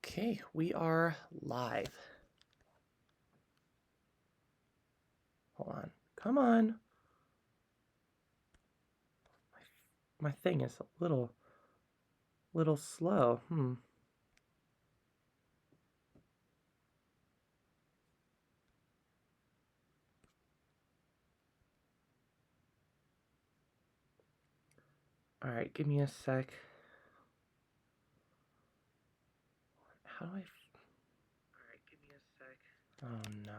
Okay, we are live. Hold on. Come on. My thing is a little slow. All right, give me a sec. How do I? All right, give me a sec. Oh no.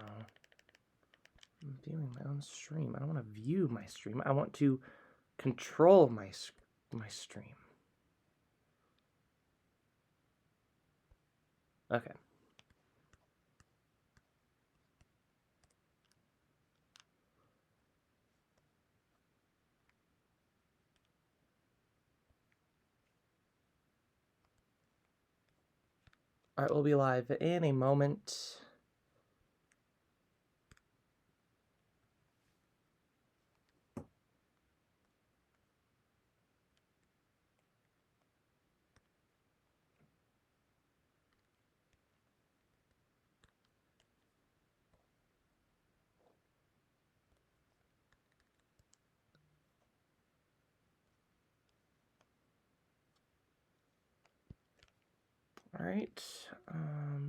I'm viewing my own stream. I don't want to view my stream. I want to control my stream. Okay. All right, we'll be live in a moment. All right.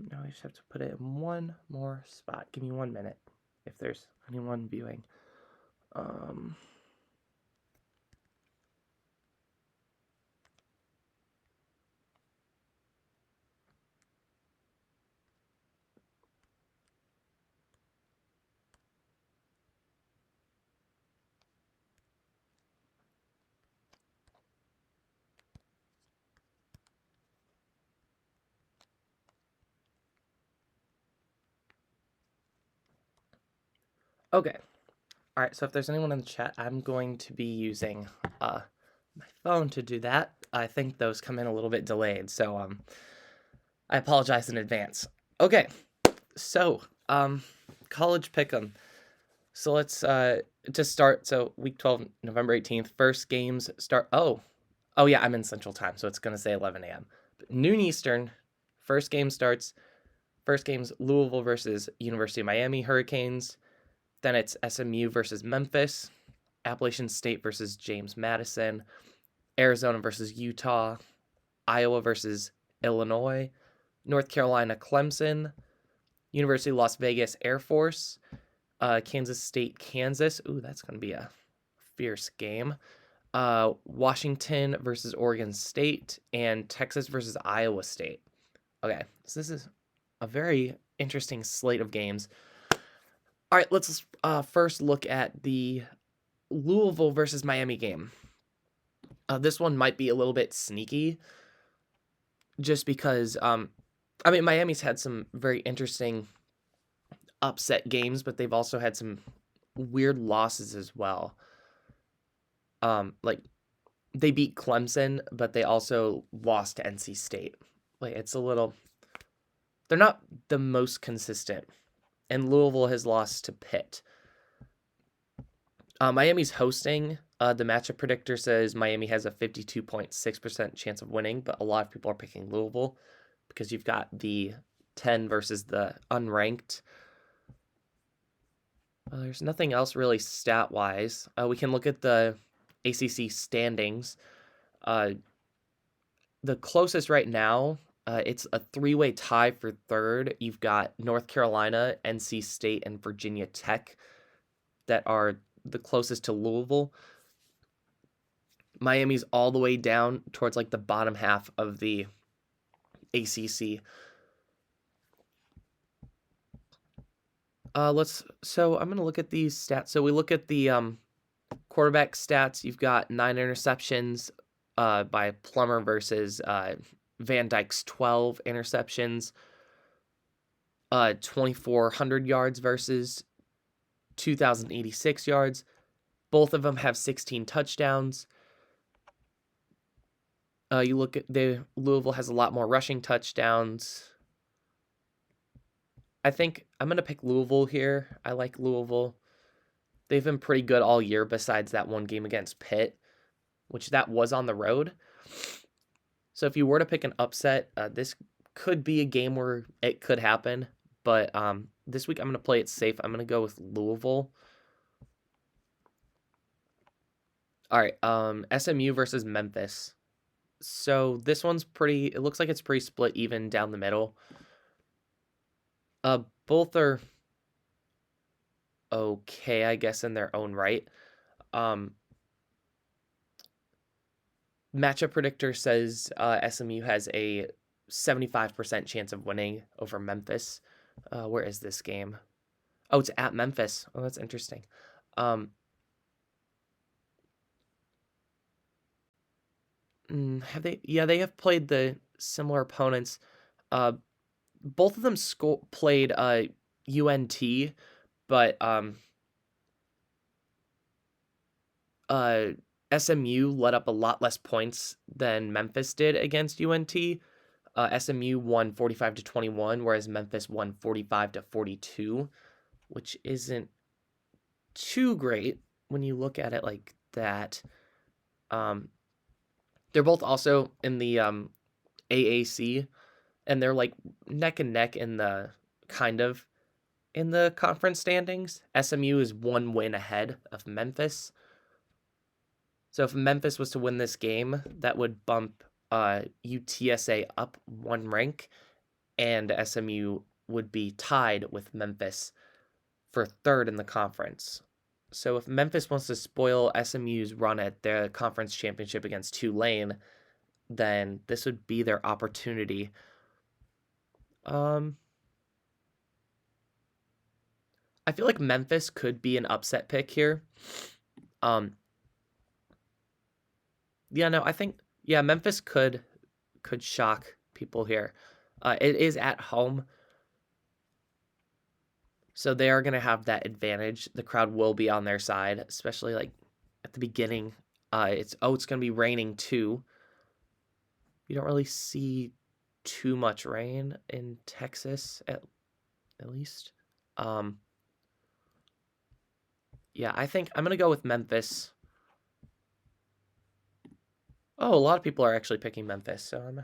Now I just have to put it in one more spot. Give me 1 minute if there's anyone viewing. Okay. All right, so if there's anyone in the chat, I'm going to be using my phone to do that. I think those come in a little bit delayed, so I apologize in advance. Okay, so college pick'em. So let's just start. So week 12, November 18th, first games start. Oh yeah, I'm in Central Time, so it's gonna say 11 a.m. Noon Eastern. First game starts. First game's Louisville versus University of Miami Hurricanes. Then it's SMU versus Memphis, Appalachian State versus James Madison, Arizona versus Utah, Iowa versus Illinois, North Carolina Clemson, University of Las Vegas Air Force, Kansas State Kansas. Ooh, that's going to be a fierce game. Washington versus Oregon State, and Texas versus Iowa State. Okay, so this is a very interesting slate of games. All right, let's first look at the Louisville versus Miami game. This one might be a little bit sneaky just because, Miami's had some very interesting upset games, but they've also had some weird losses as well. Like, they beat Clemson, but they also lost to NC State. Like, it's a little... They're not the most consistent. And Louisville has lost to Pitt. Miami's hosting. The matchup predictor says Miami has a 52.6% chance of winning, but a lot of people are picking Louisville because you've got the 10 versus the unranked. There's nothing else really stat-wise. We can look at the ACC standings. The closest right now, it's a three-way tie for third. You've got North Carolina, NC State, and Virginia Tech that are the closest to Louisville. Miami's all the way down towards like the bottom half of the ACC. So I'm gonna look at these stats. So we look at the quarterback stats. You've got 9 interceptions by Plummer versus Van Dyke's 12 interceptions. 2,400 yards versus 2,086 yards. Both of them have 16 touchdowns. You look at Louisville has a lot more rushing touchdowns. I think I'm going to pick Louisville here. I like Louisville. They've been pretty good all year besides that one game against Pitt, which that was on the road. So if you were to pick an upset, this could be a game where it could happen, but this week I'm going to play it safe. I'm going to go with Louisville. All right, SMU versus Memphis. So this one's pretty, it looks like it's pretty split even down the middle. Both are okay, I guess, in their own right. Matchup predictor says SMU has a 75% chance of winning over Memphis. Where is this game? Oh, it's at Memphis. Oh, that's interesting. Have they? Yeah, they have played the similar opponents. Both of them played UNT, but SMU let up a lot less points than Memphis did against UNT. SMU won 45-21, whereas Memphis won 45-42, which isn't too great when you look at it like that. They're both also in the AAC, and they're like neck and neck in the conference standings. SMU is 1 win ahead of Memphis. So if Memphis was to win this game, that would bump UTSA up 1 rank, and SMU would be tied with Memphis for 3rd in the conference. So if Memphis wants to spoil SMU's run at their conference championship against Tulane, then this would be their opportunity. I feel like Memphis could be an upset pick here. Yeah, no, I think Memphis could shock people here. It is at home, so they are going to have that advantage. The crowd will be on their side, especially like at the beginning. It's going to be raining too. You don't really see too much rain in Texas, at least. Yeah, I think I'm going to go with Memphis. Oh, a lot of people are actually picking Memphis, so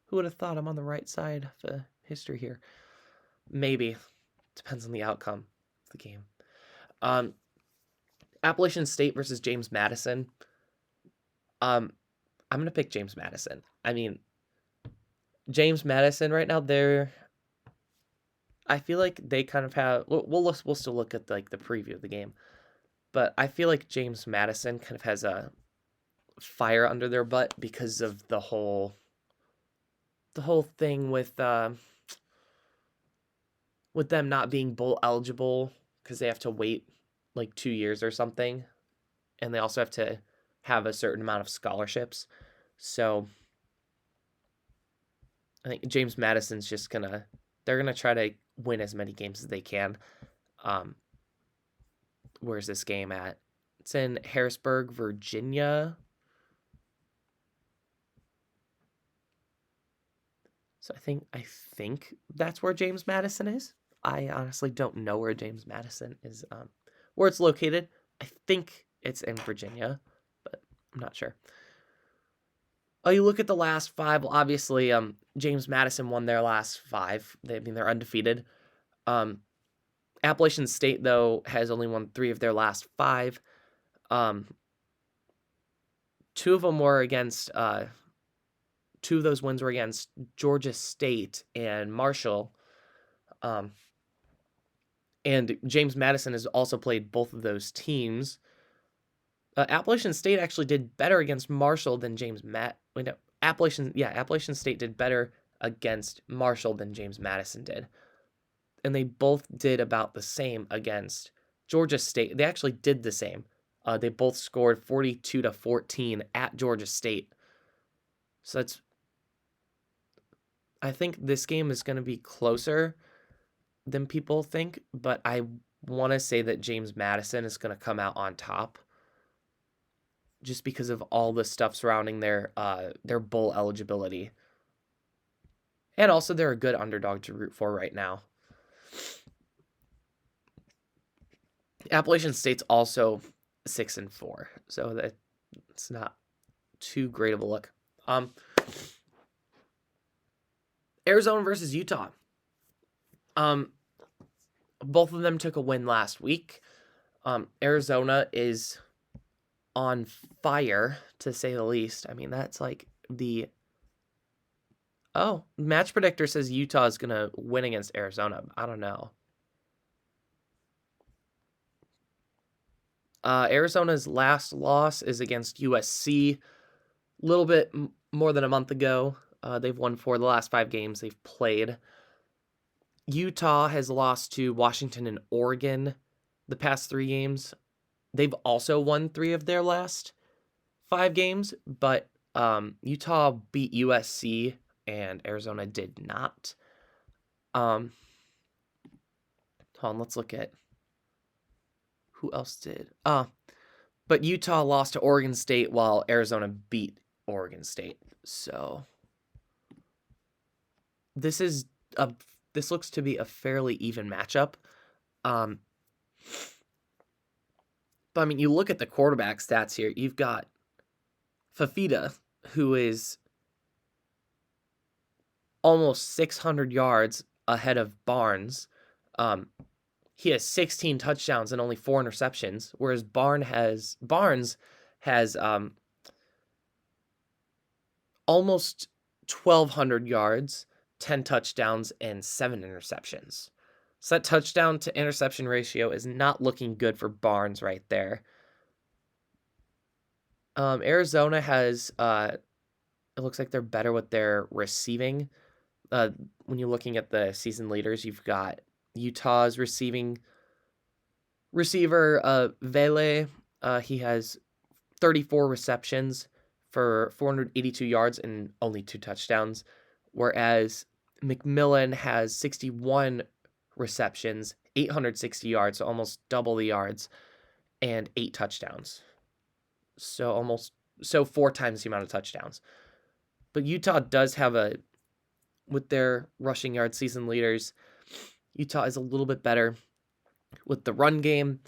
who would have thought I'm on the right side of the history here? Maybe. Depends on the outcome of the game. Appalachian State versus James Madison. I'm going to pick James Madison. I mean, James Madison right now, I feel like they kind of have, we'll still look at like the preview of the game, but I feel like James Madison kind of has a fire under their butt because of the whole thing with them not being bowl eligible because they have to wait like 2 years or something, and they also have to have a certain amount of scholarships. So I think James Madison's just they're gonna try to win as many games as they can. Where's this game at? It's in Harrisburg, Virginia. So I think that's where James Madison is. I honestly don't know where James Madison is, where it's located. I think it's in Virginia, but I'm not sure. Oh, you look at the last 5. Well, obviously, James Madison won their last 5. They're undefeated. Appalachian State, though, has only won 3 of their last 5. 2 of them were against 2 of those wins were against Georgia State and Marshall. And James Madison has also played both of those teams. Appalachian State actually did better against Marshall than Appalachian State did better against Marshall than James Madison did. And they both did about the same against Georgia State. They actually did the same. They both scored 42-14 at Georgia State. So I think this game is going to be closer than people think, but I want to say that James Madison is going to come out on top just because of all the stuff surrounding their bowl eligibility. And also they're a good underdog to root for right now. Appalachian State's also 6-4, so that's not too great of a look. Arizona versus Utah. Both of them took a win last week. Arizona is on fire, to say the least. I mean, that's like the... Oh, Match Predictor says Utah is going to win against Arizona. I don't know. Arizona's last loss is against USC. A little bit more than a month ago. They've won 4 of the last 5 games they've played. Utah has lost to Washington and Oregon the past 3 games. They've also won 3 of their last 5 games, but Utah beat USC and Arizona did not. Hold on, let's look at who else did. But Utah lost to Oregon State while Arizona beat Oregon State. So this looks to be a fairly even matchup. But I mean, you look at the quarterback stats here. You've got Fafita, who is almost 600 yards ahead of Barnes. He has 16 touchdowns and only 4 interceptions, whereas Barnes has almost 1,200 yards, 10 touchdowns, and 7 interceptions. So that touchdown to interception ratio is not looking good for Barnes right there. Arizona has, it looks like they're better with their receiving. When you're looking at the season leaders, you've got Utah's receiver, Vele. He has 34 receptions for 482 yards and only 2 touchdowns, whereas McMillan has 61 receptions, 860 yards, so almost double the yards, and 8 touchdowns. So 4 times the amount of touchdowns. But Utah does have with their rushing yard season leaders, Utah is a little bit better with the run game.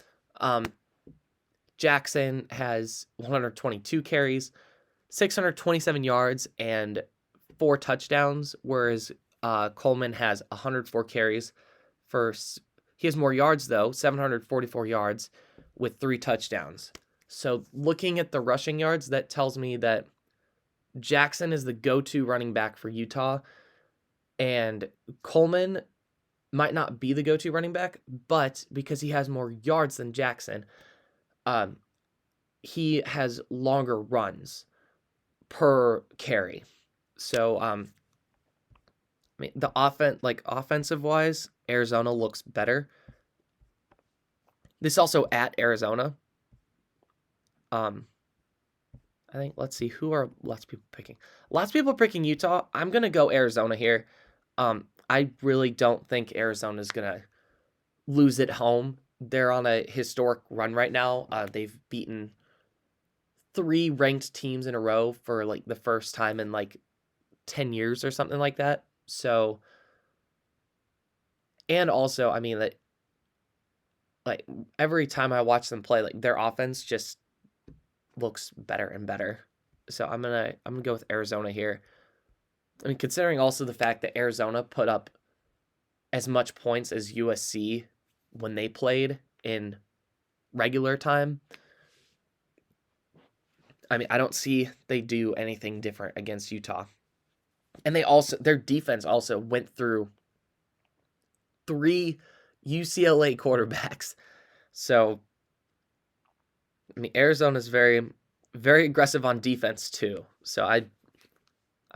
Jackson has 122 carries, 627 yards, and 4 touchdowns, whereas Coleman has 104 carries. He has more yards, though, 744 yards with 3 touchdowns. So looking at the rushing yards, that tells me that Jackson is the go-to running back for Utah, and Coleman might not be the go-to running back, but because he has more yards than Jackson, he has longer runs per carry. So, I mean, the offensive wise, Arizona looks better. This also at Arizona. I think, let's see, who are lots of people picking? Lots of people are picking Utah. I'm going to go Arizona here. I really don't think Arizona's going to lose at home. They're on a historic run right now. They've beaten 3 ranked teams in a row for like the first time in like 10 years or something like that. So, and also, I mean, that like every time I watch them play, like their offense just looks better and better. So I'm gonna go with Arizona here. I mean, considering also the fact that Arizona put up as much points as USC when they played in regular time. I mean, I don't see they do anything different against Utah. And their defense also went through 3 UCLA quarterbacks. So, I mean, Arizona's very, very aggressive on defense too. So I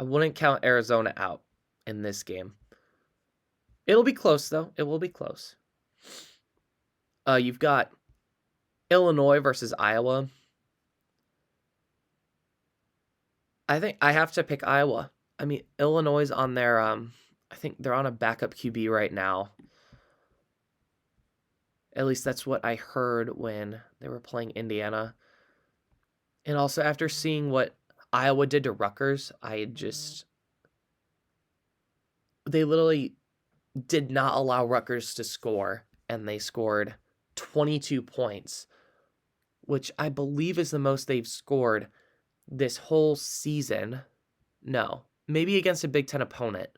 wouldn't count Arizona out in this game. It'll be close, though. It will be close. You've got Illinois versus Iowa. I think I have to pick Iowa. I mean, Illinois is on their, I think they're on a backup QB right now. At least that's what I heard when they were playing Indiana. And also, after seeing what Iowa did to Rutgers, they literally did not allow Rutgers to score, and they scored 22 points, which I believe is the most they've scored this whole season. No, maybe against a Big Ten opponent.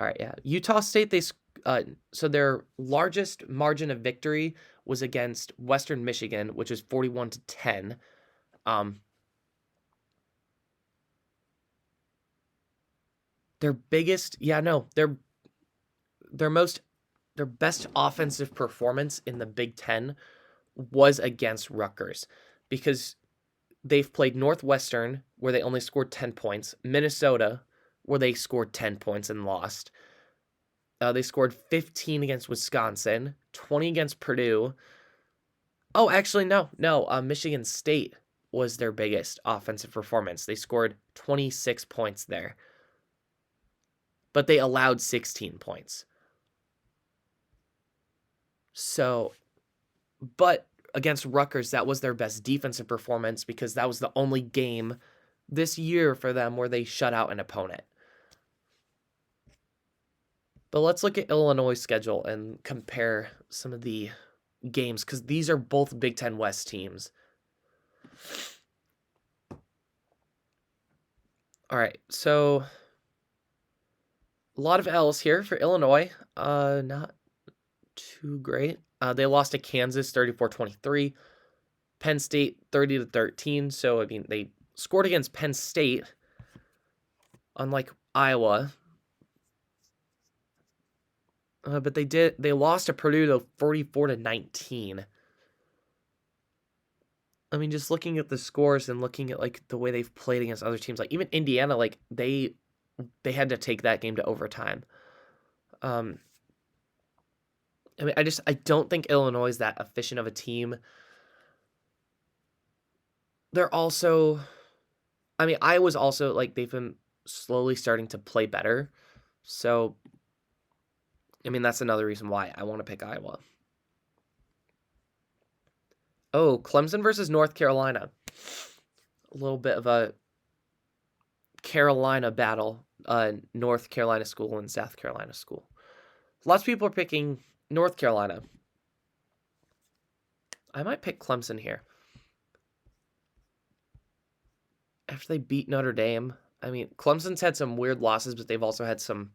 All right, yeah. Utah State, so their largest margin of victory was against Western Michigan, which was 41-10. Their biggest, yeah, no, their best offensive performance in the Big Ten was against Rutgers, because they've played Northwestern, where they only scored 10 points, Minnesota, where they scored 10 points and lost. They scored 15 against Wisconsin, 20 against Purdue. Oh, actually, no. Michigan State was their biggest offensive performance. They scored 26 points there, but they allowed 16 points. So, but against Rutgers, that was their best defensive performance, because that was the only game this year for them where they shut out an opponent. But let's look at Illinois' schedule and compare some of the games, because these are both Big Ten West teams. All right, so a lot of L's here for Illinois. Not too great. They lost to Kansas 34-23, Penn State 30-13. So I mean, they scored against Penn State, unlike Iowa. But they lost to Purdue 44-19. I mean, just looking at the scores and looking at like the way they've played against other teams, like even Indiana, like they had to take that game to overtime. I mean, I don't think Illinois is that efficient of a team. They're also, I mean, Iowa's also, like, they've been slowly starting to play better. So, I mean, that's another reason why I want to pick Iowa. Oh, Clemson versus North Carolina. A little bit of a Carolina battle. North Carolina school and South Carolina school. Lots of people are picking North Carolina. I might pick Clemson here. After they beat Notre Dame. I mean, Clemson's had some weird losses, but they've also had some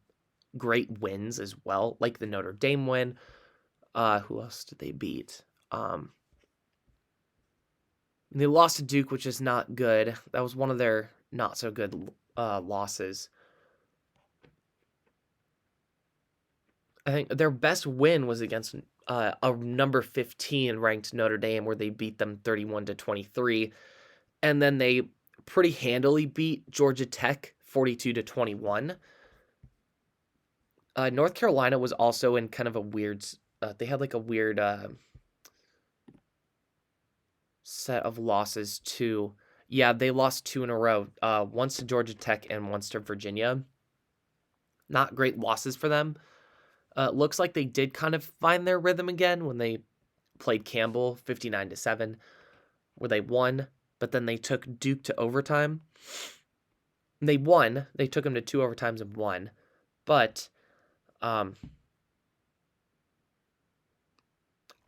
great wins as well, like the Notre Dame win. Who else did they beat? They lost to Duke, which is not good. That was one of their not so good losses. I think their best win was against a number 15 ranked Notre Dame, where they beat them 31-23, and then they pretty handily beat Georgia Tech 42-21. North Carolina was also in kind of a weird. They had like a weird set of losses too. Yeah, they lost 2 in a row. Once to Georgia Tech and once to Virginia. Not great losses for them. Looks like they did kind of find their rhythm again when they played Campbell 59-7, where they won, but then they took Duke to overtime. They won. They took them to 2 overtimes and won. But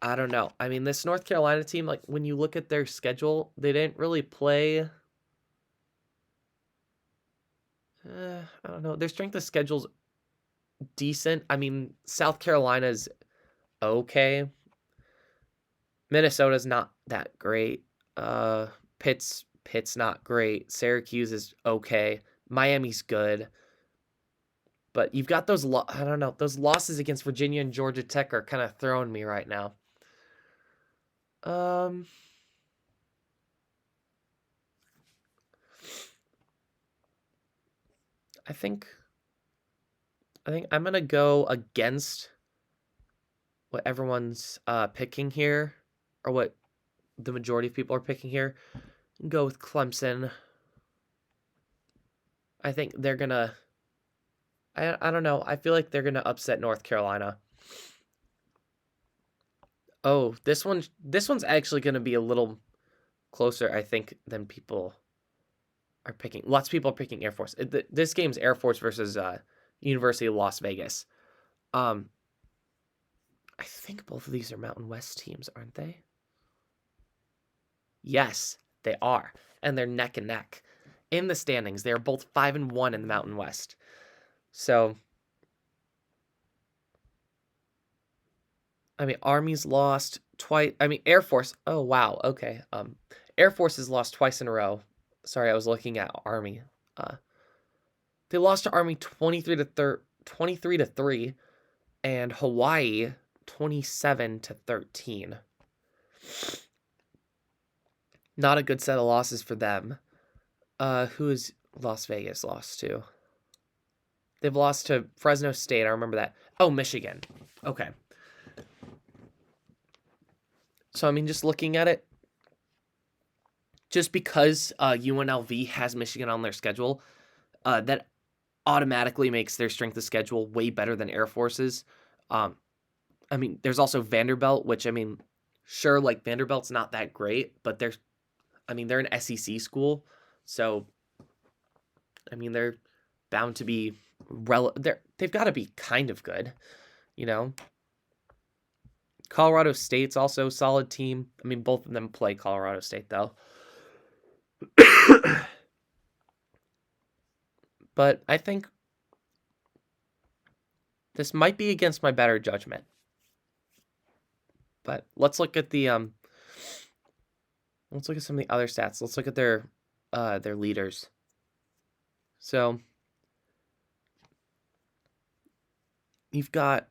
I don't know. I mean, this North Carolina team, like, when you look at their schedule, they didn't really play. I don't know. Their strength of schedule's decent. I mean, South Carolina's okay. Minnesota's not that great. Pitt's not great. Syracuse is okay. Miami's good. But you've got those, I don't know, those losses against Virginia and Georgia Tech are kind of throwing me right now. I think I'm going to go against what everyone's picking here, or what the majority of people are picking here. Go with Clemson. I think they're going to, I don't know. I feel like they're going to upset North Carolina. Oh, this one's actually going to be a little closer, I think, than people are picking. Lots of people are picking Air Force. This game's Air Force versus University of Las Vegas. I think both of these are Mountain West teams, aren't they? Yes, they are. And they're neck and neck in the standings. They are both 5-1 in the Mountain West. So I mean, Army's lost twice. I mean, Air Force. Oh, wow. Okay. Air Force has lost twice in a row. Sorry, I was looking at Army. They lost to Army 23 to 3, and Hawaii 27 to 13. Not a good set of losses for them. Who is Las Vegas lost to? They've lost to Fresno State. I remember that. Oh, Michigan. Okay. So, I mean, just looking at it, just because UNLV has Michigan on their schedule, that automatically makes their strength of schedule way better than Air Force's. I mean, there's also Vanderbilt, which, I mean, sure, like, Vanderbilt's not that great, but they're an SEC school, so, I mean, they're bound to be they've got to be kind of good, you know? Colorado State's also a solid team. I mean, both of them play Colorado State, though. But I think this might be against my better judgment. But let's look at the let's look at some of the other stats. Let's look at their leaders. So you've got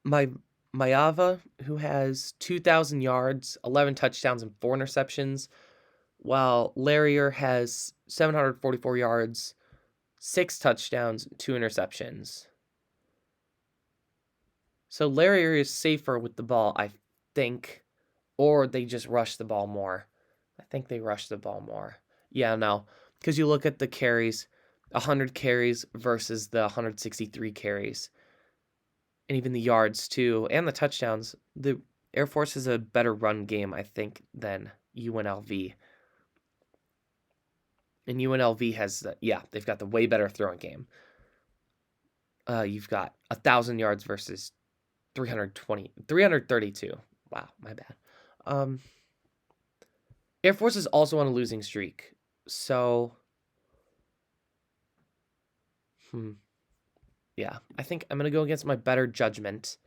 Mayava, who has 2,000 yards, 11 touchdowns, and 4 interceptions, while Larrier has 744 yards, 6 touchdowns, 2 interceptions. So Larrier is safer with the ball, I think, or they just rush the ball more. I think they rush the ball more. Yeah, no, because you look at the carries, 100 carries versus the 163 carries. And even the yards, too, and the touchdowns. The Air Force has a better run game, I think, than UNLV. And UNLV has, they've got the way better throwing game. You've got 1,000 yards versus 332. Wow, my bad. Air Force is also on a losing streak. So, yeah, I think I'm going to go against my better judgment.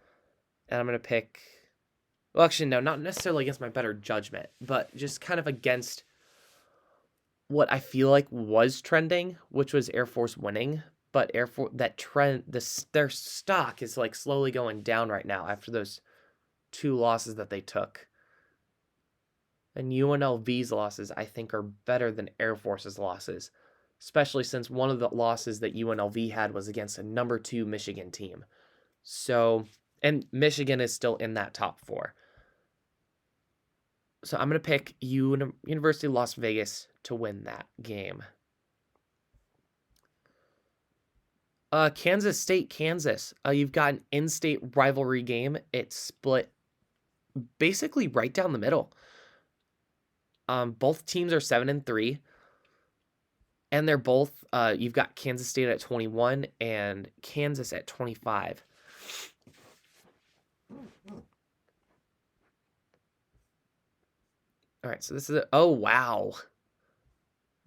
And I'm going to pick... Well, actually, no, not necessarily against my better judgment, but just kind of against what I feel like was trending, which was Air Force winning. But Air Force, that trend, their stock is like slowly going down right now after those 2 losses that they took. And UNLV's losses, I think, are better than Air Force's losses, especially since one of the losses that UNLV had was against a number 2 Michigan team. So, and Michigan is still in that top 4. So I'm going to pick University of Las Vegas to win that game. Kansas State, Kansas. You've got an in-state rivalry game. It's split basically right down the middle. Both teams are 7-3. And they're both, you've got Kansas State at 21 and Kansas at 25. All right, so this is oh, wow.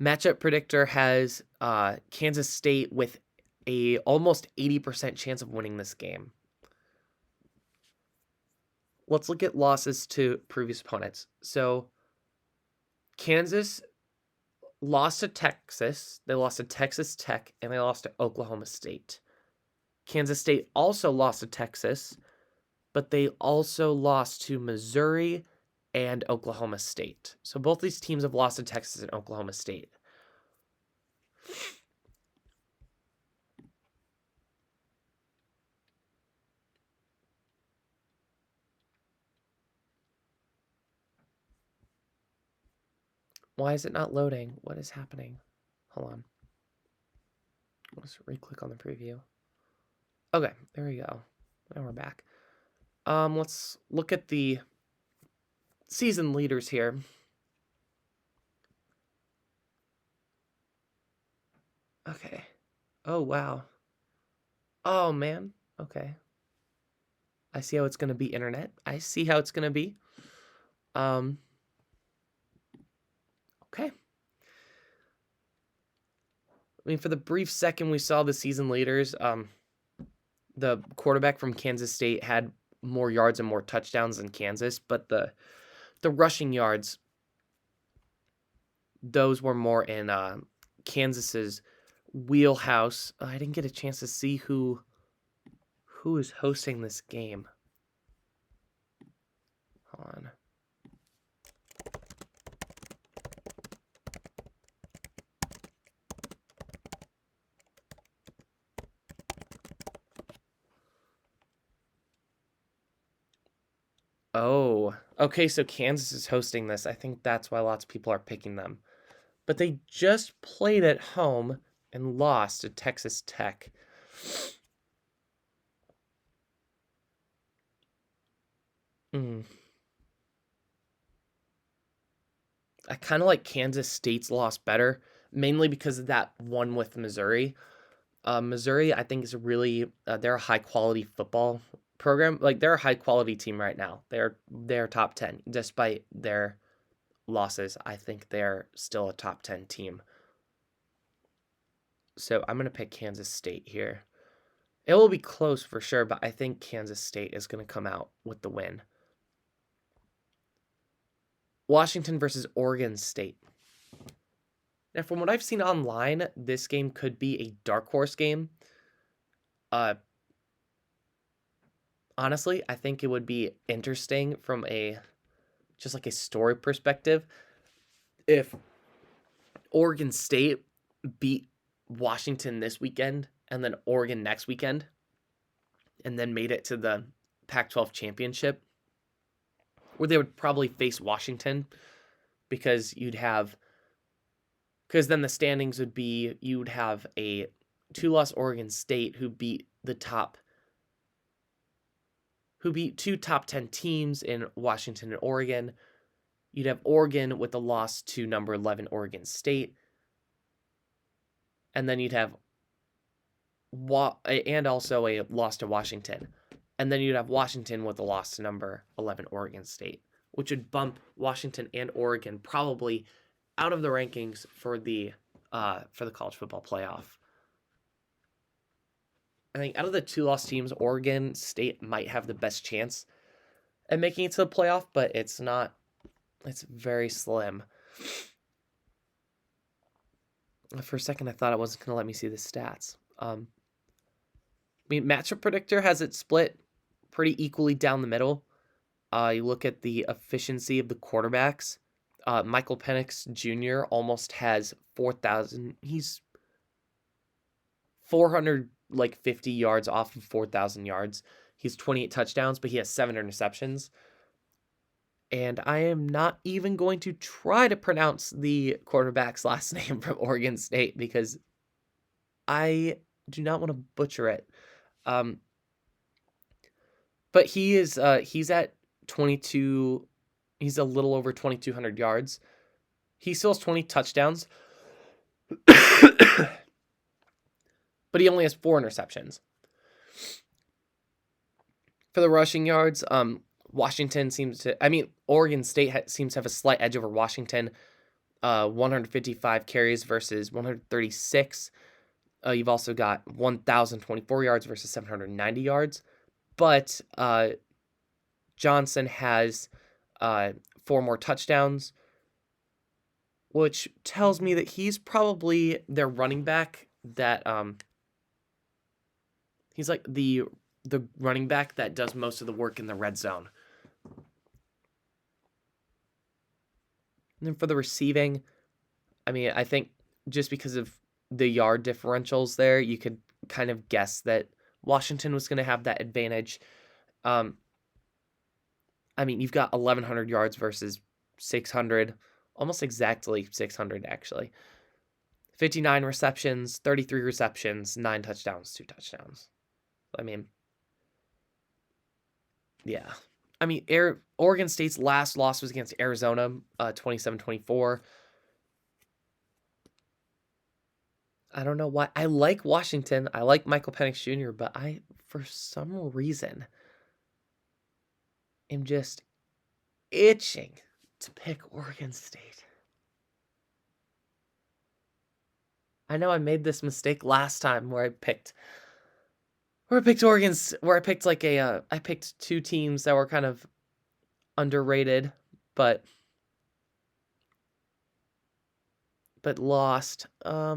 Matchup Predictor has Kansas State with a almost 80% chance of winning this game. Let's look at losses to previous opponents. So, Kansas lost to Texas, they lost to Texas Tech, and they lost to Oklahoma State. Kansas State also lost to Texas, but they also lost to Missouri and Oklahoma State. So both these teams have lost to Texas and Oklahoma State. Why is it not loading? What is happening? Hold on. Let's re-click on the preview. Okay, there we go. Now we're back. Let's look at the season leaders here. Okay. Oh, wow. Oh, man. Okay. I see how it's going to be, internet. I see how it's going to be. Okay. I mean, for the brief second we saw the season leaders, the quarterback from Kansas State had more yards and more touchdowns than Kansas, but the rushing yards, those were more in Kansas's wheelhouse. I didn't get a chance to see who is hosting this game. Hold on. Oh, okay, so Kansas is hosting this. I think that's why lots of people are picking them. But they just played at home and lost to Texas Tech. I kind of like Kansas State's loss better, mainly because of that one with Missouri. Missouri, I think, is really they're a high quality football program. Like they're a high quality team right now. They're top 10 despite their losses. I think they're still a top 10 team. So I'm gonna pick Kansas State here. It will be close for sure, but I think Kansas State is gonna come out with the win. Washington versus Oregon State. Now, from what I've seen online, this game could be a dark horse game. Honestly, I think it would be interesting from just like a story perspective if Oregon State beat Washington this weekend and then Oregon next weekend and then made it to the Pac-12 championship, where they would probably face Washington because then the standings would be, you would have a 2-loss Oregon State who beat two top 10 teams in Washington and Oregon. You'd have Oregon with a loss to number 11 Oregon State. And then you'd have and also a loss to Washington. And then you'd have Washington with a loss to number 11 Oregon State, which would bump Washington and Oregon probably out of the rankings for the college football playoff. I think out of the 2-loss teams, Oregon State might have the best chance at making it to the playoff, but it's not. It's very slim. For a second, I thought it wasn't going to let me see the stats. Matchup Predictor has it split pretty equally down the middle. You look at the efficiency of the quarterbacks. Michael Penix Jr. almost has 4,000. He's 450 yards off of 4,000 yards. He's 28 touchdowns, but he has 7 interceptions. And I am not even going to try to pronounce the quarterback's last name from Oregon State because I do not want to butcher it. But he's at 22. He's a little over 2,200 yards. He still has 20 touchdowns. But he only has 4 interceptions. For the rushing yards, Oregon State seems to have a slight edge over Washington. 155 carries versus 136. You've also got 1,024 yards versus 790 yards. But Johnson has 4 more touchdowns, which tells me that he's probably their running back that he's like the running back that does most of the work in the red zone. And then for the receiving, I think just because of the yard differentials there, you could kind of guess that Washington was going to have that advantage. You've got 1,100 yards versus 600, almost exactly 600 actually. 59 receptions, 33 receptions, 9 touchdowns, 2 touchdowns. Yeah. Oregon State's last loss was against Arizona, 27-24. I don't know why. I like Washington. I like Michael Penix Jr., but for some reason, am just itching to pick Oregon State. I know I made this mistake last time where I picked Where I picked Oregon's, where I picked like I picked two teams that were kind of underrated, but lost. Yeah.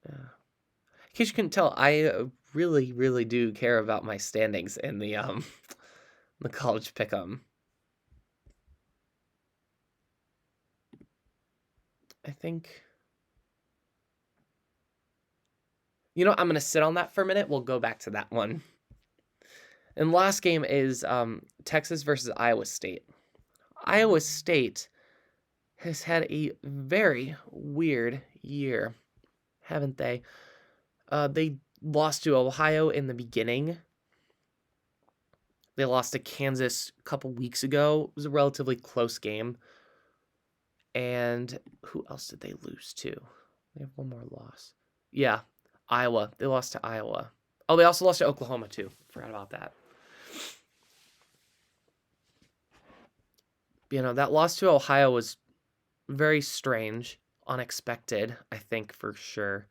In case you couldn't tell, I really, really do care about my standings in the the college pick'em. I think, you know, I'm gonna sit on that for a minute. We'll go back to that one. And last game is Texas versus Iowa State. Iowa State has had a very weird year, haven't they? They lost to Ohio in the beginning. They lost to Kansas a couple weeks ago. It was a relatively close game. And who else did they lose to? They have one more loss. Yeah, Iowa. They lost to Iowa. Oh, they also lost to Oklahoma, too. Forgot about that. You know, that loss to Ohio was very strange, unexpected, I think, for sure.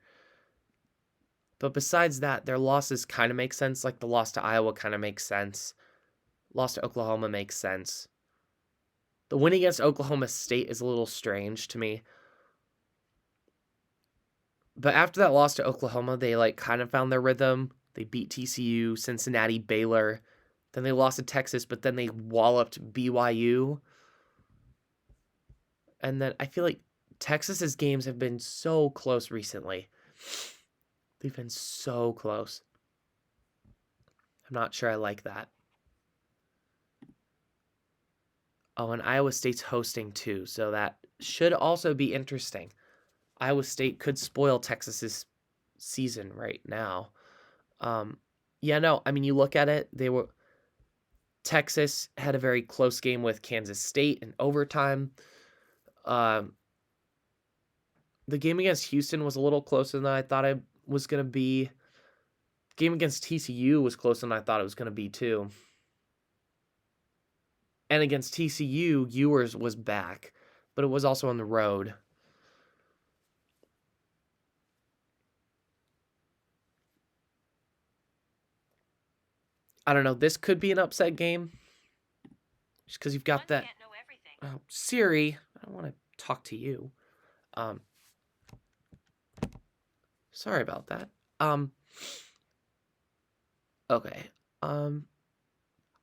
But besides that, their losses kind of make sense. Like the loss to Iowa kind of makes sense. Loss to Oklahoma makes sense. The win against Oklahoma State is a little strange to me. But after that loss to Oklahoma, they like kind of found their rhythm. They beat TCU, Cincinnati, Baylor. Then they lost to Texas, but then they walloped BYU. And then I feel like Texas's games have been so close recently. They've been so close. I'm not sure I like that. Oh, and Iowa State's hosting too, so that should also be interesting. Iowa State could spoil Texas's season right now. Yeah, no, I mean, you look at it, Texas had a very close game with Kansas State in overtime. The game against Houston was a little closer than I thought it was going to be. The game against TCU was closer than I thought it was going to be, too. And against TCU, Ewers was back, but it was also on the road. I don't know. This could be an upset game. Just because you've got that. Oh, Siri, I don't want to talk to you. Sorry about that. Okay.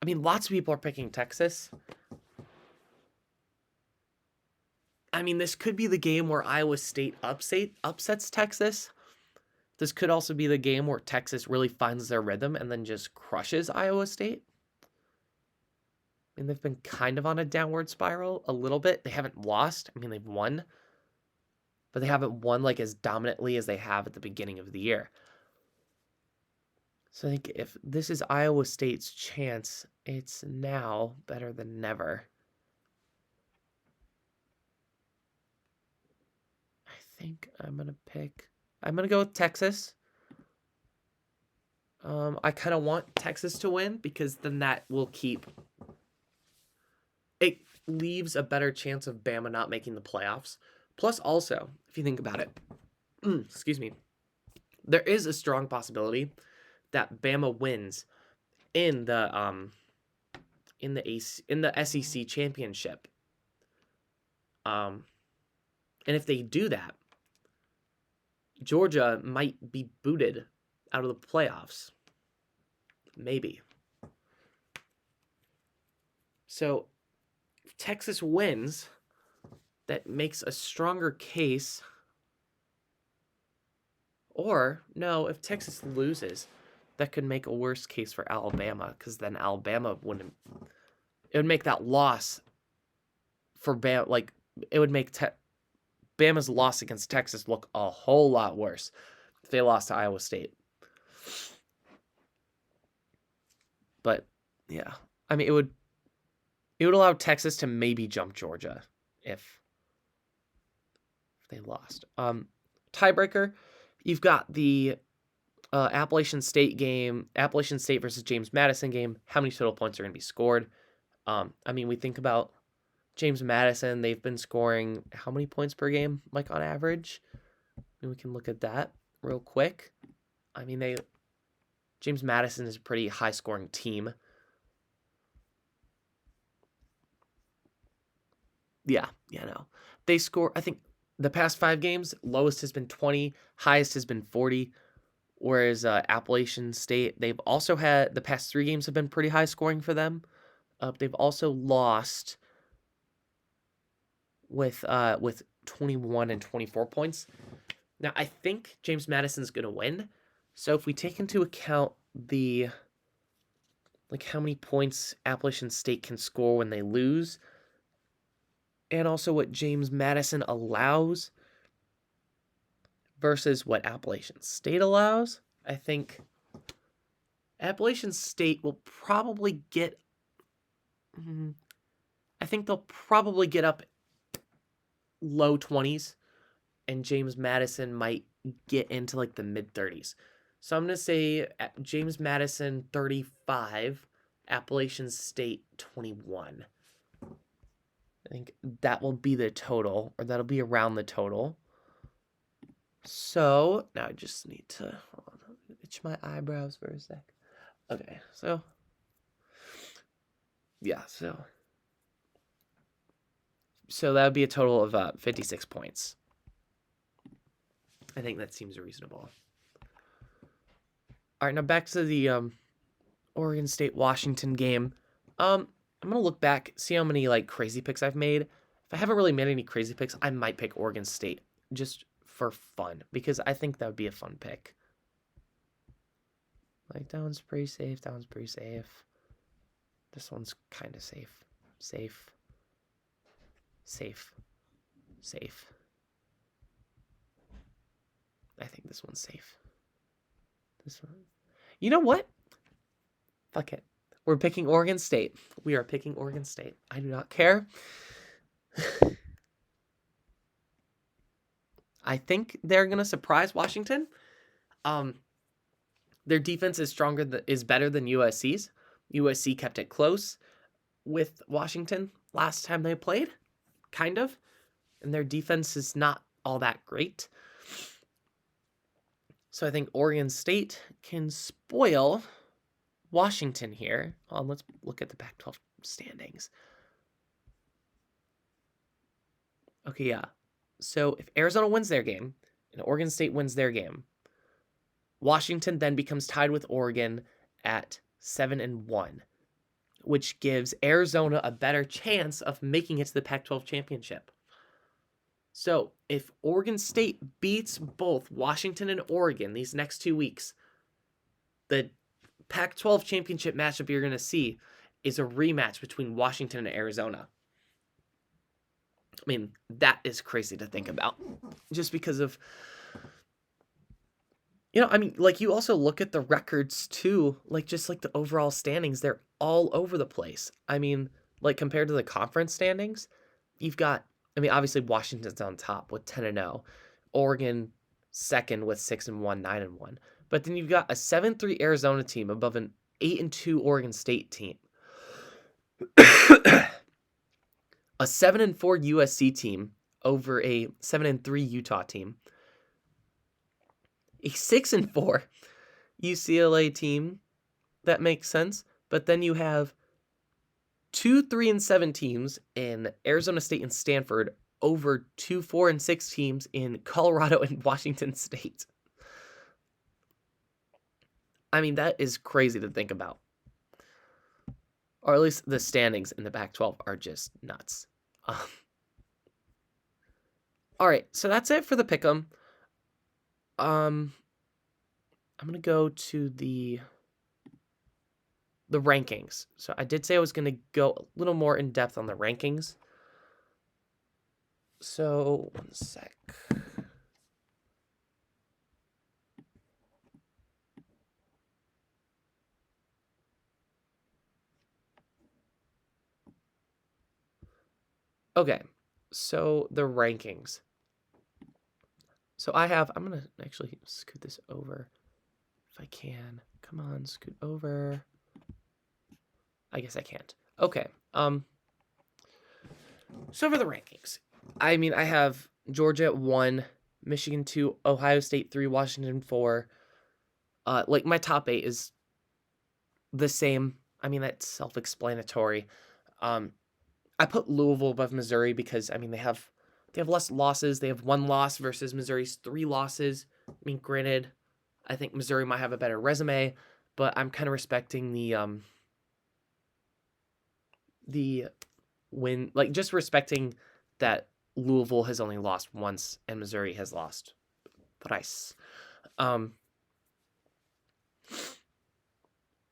I mean, lots of people are picking Texas. I mean, this could be the game where Iowa State upsets Texas. This could also be the game where Texas really finds their rhythm and then just crushes Iowa State. I mean, they've been kind of on a downward spiral a little bit. They haven't lost. I mean, they've won. But they haven't won like as dominantly as they have at the beginning of the year. So I think if this is Iowa State's chance, it's now better than never. I think I'm going to go with Texas. I kind of want Texas to win because then that will it leaves a better chance of Bama not making the playoffs. Plus also, if you think about it, excuse me, there is a strong possibility that Bama wins in the SEC championship. And if they do that, Georgia might be booted out of the playoffs. Maybe. So if Texas wins, that makes a stronger case. Or, no, if Texas loses, that could make a worse case for Alabama, because then Alabama wouldn't. It would make that loss for Bama, like, it would make Bama's loss against Texas look a whole lot worse if they lost to Iowa State. But, yeah. I mean, it would allow Texas to maybe jump Georgia if they lost. Tiebreaker, you've got the Appalachian State game, Appalachian State versus James Madison game. How many total points are going to be scored? I mean, we think about James Madison. They've been scoring how many points per game, like on average? I mean, we can look at that. real quick. I mean, James Madison is a pretty high-scoring team. Yeah, no. They score, I think, the past 5 games, lowest has been 20, highest has been 40, whereas Appalachian State, they've also had, the past 3 games have been pretty high scoring for them. They've also lost with 21 and 24 points. Now, I think James Madison's going to win. So if we take into account the, like, how many points Appalachian State can score when they lose, and also what James Madison allows versus what Appalachian State allows, I think Appalachian State will probably get, I think they'll probably get up low 20s, and James Madison might get into like the mid 30s. So I'm going to say James Madison 35, Appalachian State 21. I think that will be the total, or that'll be around the total. So now I just need to itch my eyebrows for a sec. Okay, so yeah, so that would be a total of 56 points. I think that seems reasonable. All right, now back to the Oregon State Washington game. I'm gonna look back, see how many like crazy picks I've made. If I haven't really made any crazy picks, I might pick Oregon State just for fun, because I think that would be a fun pick. Like, that one's pretty safe. That one's pretty safe. This one's kind of safe. Safe. Safe. Safe. I think this one's safe. This one. You know what? Fuck it. We're picking Oregon State. We are picking Oregon State. I do not care. I think they're going to surprise Washington. Their defense is better than USC's. USC kept it close with Washington last time they played, kind of. And their defense is not all that great. So I think Oregon State can spoil Washington here. Let's look at the Pac-12 standings. Okay, yeah. So if Arizona wins their game and Oregon State wins their game, Washington then becomes tied with Oregon at 7-1, which gives Arizona a better chance of making it to the Pac-12 championship. So if Oregon State beats both Washington and Oregon these next 2 weeks, the Pac-12 championship matchup you're going to see is a rematch between Washington and Arizona. I mean, that is crazy to think about. Just because of, I mean, like, you also look at the records too, like, just like the overall standings, they're all over the place. I mean, like, compared to the conference standings, you've got, I mean, obviously Washington's on top with 10-0, Oregon second with 6-1, 9-1. But then you've got a 7-3 Arizona team above an 8-2 Oregon State team. A 7-4 USC team over a 7-3 Utah team. A 6-4 UCLA team. That makes sense. But then you have 2 3-7 teams in Arizona State and Stanford over 2 4-6 teams in Colorado and Washington State. I mean, that is crazy to think about. Or at least the standings in the Pac-12 are just nuts. All right, so that's it for the pick'em. I'm gonna go to the rankings. So I did say I was gonna go a little more in depth on the rankings. So 1 sec. Okay, so the rankings. So I'm going to actually scoot this over if I can. Come on, scoot over. I guess I can't. Okay. So for the rankings, I mean, I have Georgia at 1, Michigan 2, Ohio State 3, Washington 4. Like my top 8 is the same. I mean, that's self-explanatory. I put Louisville above Missouri because I mean they have less losses. They have 1 loss versus Missouri's 3 losses. I mean, granted, I think Missouri might have a better resume, but I'm kind of respecting the win, like just respecting that Louisville has only lost once and Missouri has lost thrice.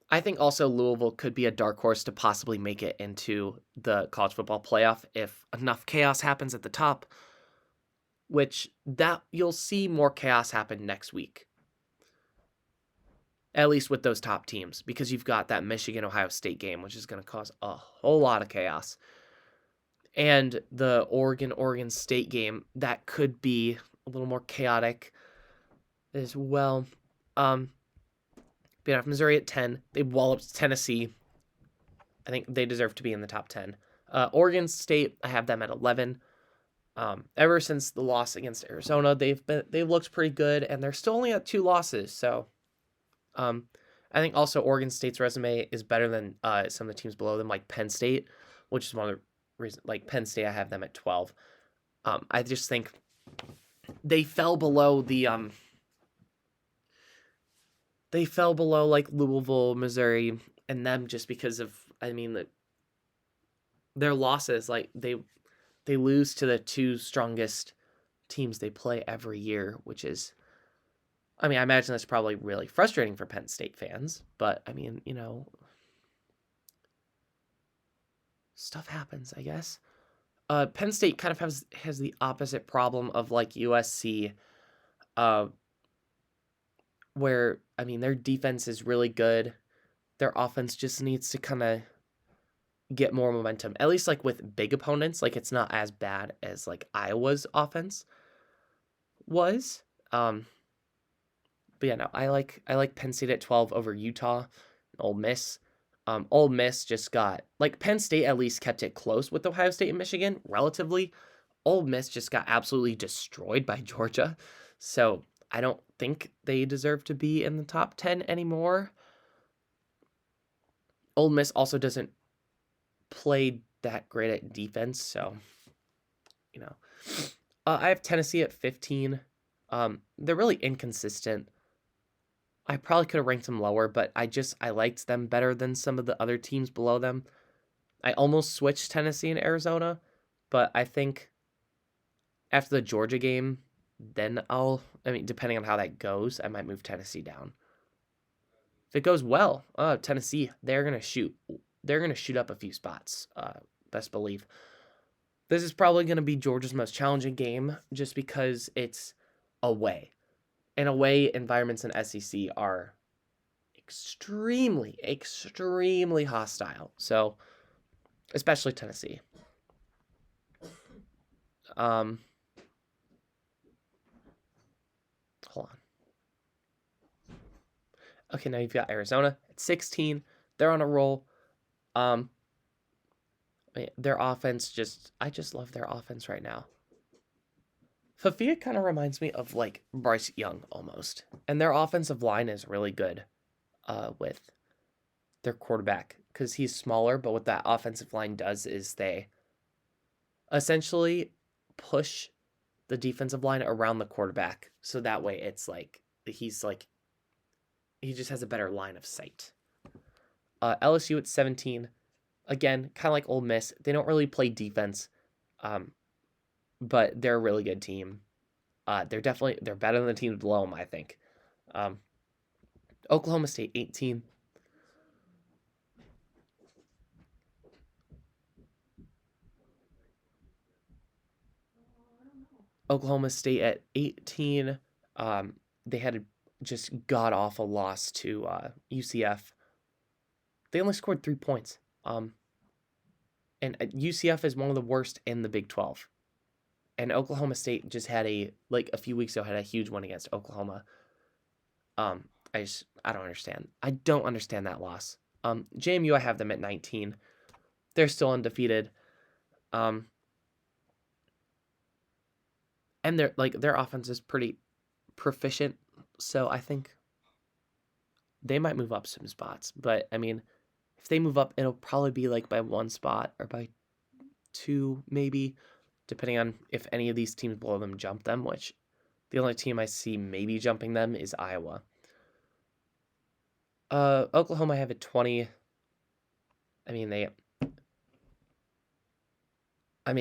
I think also Louisville could be a dark horse to possibly make it into the college football playoff if enough chaos happens at the top, which that you'll see more chaos happen next week. At least with those top teams, because you've got that Michigan-Ohio State game, which is going to cause a whole lot of chaos. And the Oregon State game, that could be a little more chaotic as well. But yeah, Missouri at 10. They walloped Tennessee. I think they deserve to be in the top 10. Oregon State, I have them at 11. Ever since the loss against Arizona, they've looked pretty good, and they're still only at 2 losses. So, I think also Oregon State's resume is better than some of the teams below them, like Penn State, which is one of the reasons. Like Penn State, I have them at 12. I just think they fell below the They fell below like Louisville, Missouri, and them just because of their losses. Like they lose to the 2 strongest teams they play every year, which is, I imagine that's probably really frustrating for Penn State fans, but stuff happens, I guess. Penn State kind of has the opposite problem of like USC, where their defense is really good. Their offense just needs to kind of get more momentum. At least like with big opponents, like it's not as bad as like Iowa's offense was. But yeah, no, I like Penn State at 12 over Utah, Ole Miss. Ole Miss just got, like, Penn State at least kept it close with Ohio State and Michigan, relatively. Ole Miss just got absolutely destroyed by Georgia. So I don't think they deserve to be in the top 10 anymore. Ole Miss also doesn't play that great at defense, so, I have Tennessee at 15. They're really inconsistent. I probably could have ranked them lower, but I liked them better than some of the other teams below them. I almost switched Tennessee and Arizona, but I think after the Georgia game, then depending on how that goes, I might move Tennessee down. If it goes well, Tennessee, they're going to shoot up a few spots, best believe. This is probably going to be Georgia's most challenging game just because it's away. And away environments in SEC are extremely, extremely hostile. So, especially Tennessee. Hold on. Okay, now you've got Arizona at 16. They're on a roll. Their offense I just love their offense right now. Fafia kind of reminds me of like Bryce Young almost. And their offensive line is really good with their quarterback because he's smaller, but what that offensive line does is they essentially push the defensive line around the quarterback. So that way it's like he just has a better line of sight. LSU at 17. Again, kind of like Ole Miss. They don't really play defense. But they're a really good team. They're better than the teams below them, I think. Oklahoma State 18. Oklahoma State at 18. They had a just god awful loss to UCF. They only scored 3 points. And UCF is one of the worst in the Big 12. And Oklahoma State just had a few weeks ago had a huge one against Oklahoma. I don't understand. I don't understand that loss. JMU, I have them at 19. They're still undefeated. and their offense is pretty proficient, so I think they might move up some spots. But I mean, if they move up, it'll probably be like by 1 spot or by 2, maybe, depending on if any of these teams below them jump them, which the only team I see maybe jumping them is Iowa. Oklahoma, I have at 20. I mean,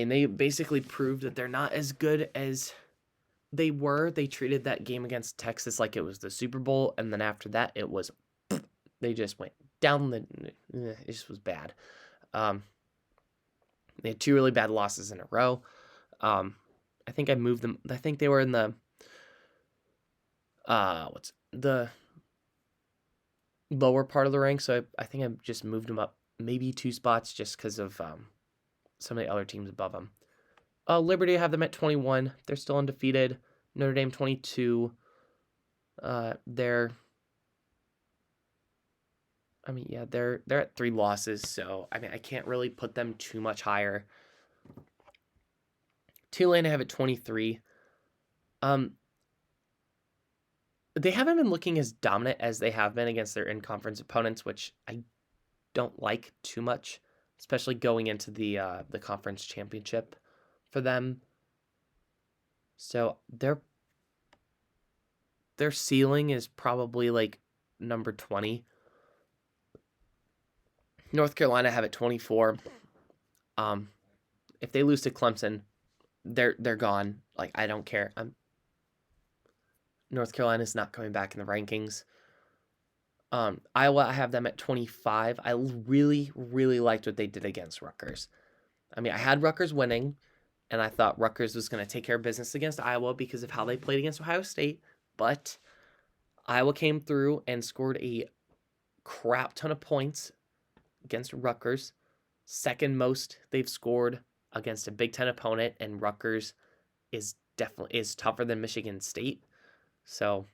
they basically proved that they're not as good as they were. They treated that game against Texas like it was the Super Bowl, and then after that, they just went down it just was bad. They had 2 really bad losses in a row. I think I moved them. I think they were in the what's the lower part of the rank, so I think I just moved them up maybe 2 spots just because of some of the other teams above them. Liberty, I have them at 21. They're still undefeated. Notre Dame 22. They're at 3 losses, so I mean I can't really put them too much higher. Tulane I have at 23. They haven't been looking as dominant as they have been against their in-conference opponents, which I don't like too much, especially going into the conference championship for them. So their ceiling is probably like number 20. North Carolina have at 24. If they lose to Clemson, they're gone. Like, I don't care. North Carolina's not coming back in the rankings. Iowa, I have them at 25. I really, really liked what they did against Rutgers. I mean, I had Rutgers winning, and I thought Rutgers was going to take care of business against Iowa because of how they played against Ohio State. But Iowa came through and scored a crap ton of points against Rutgers. Second most they've scored against a Big Ten opponent, and Rutgers is tougher than Michigan State. So,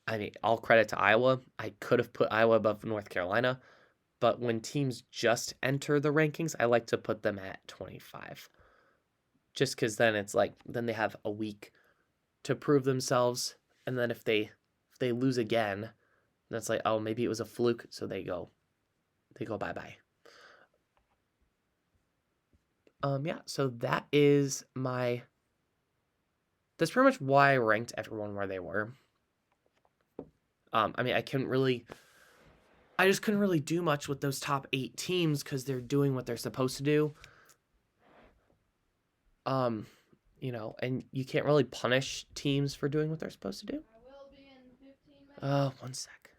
I mean, all credit to Iowa. I could have put Iowa above North Carolina, but when teams just enter the rankings, I like to put them at 25. Just because then it's like, then they have a week to prove themselves, and then if they lose again, that's like, oh, maybe it was a fluke, so they go bye-bye. Yeah, so that's pretty much why I ranked everyone where they were. I mean, I just couldn't really do much with those top 8 teams because they're doing what they're supposed to do. And you can't really punish teams for doing what they're supposed to do. I will be in 15 minutes. 1 sec.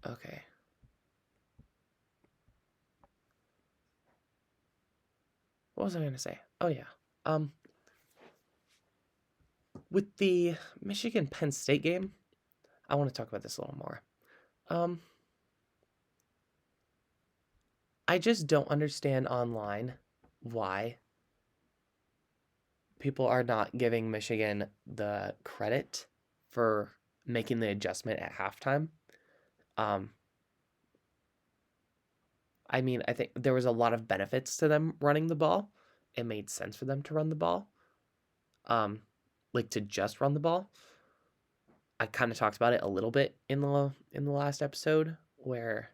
Okay. What was I going to say? Oh, yeah. With the Michigan-Penn State game, I want to talk about this a little more. I just don't understand online why people are not giving Michigan the credit for making the adjustment at halftime. I mean, I think there was a lot of benefits to them running the ball. It made sense for them to run the ball. Like to just run the ball. I kind of talked about it a little bit in the last episode where,